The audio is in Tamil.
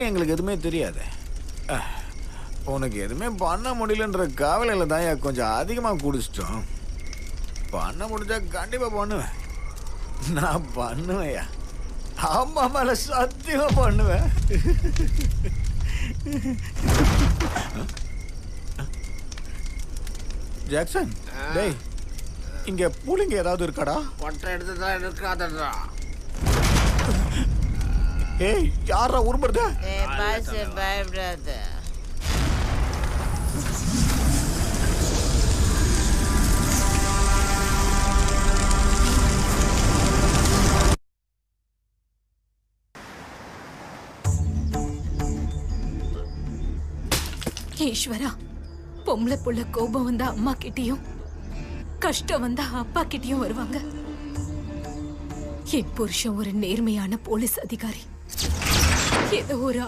எங்களுக்கு எதுவுமே தெரியாது. உனக்கு எதுவுமே பண்ண முடியலன்ற கவலையில தான் கொஞ்சம் அதிகமா குடிச்சிட்டோம். பண்ண முடிஞ்சா கண்டிப்பா பண்ணுவேன். நான் பண்ணுவேன்யா. அம்மா மேல சத்தியமா பண்ணுவேன். ஜாக்சன், டேய், இங்க பூலிங்க ஏதாவது இருக்காடா? ஒற்றை எடுத்து தான் இருக்காதடா. ஏய், யாரா உருமுறத? ஏய் பாஸ், பயப்படாத. ஈஸ்வரா, பொம்பளை புள்ள கோபம் வந்தா அம்மா கிட்டயும், கஷ்டம் வந்தா அப்பா கிட்டயும் வருவாங்க. என் புருஷன் ஒரு நேர்மையான போலீஸ் அதிகாரி. ஏதோ ஒரு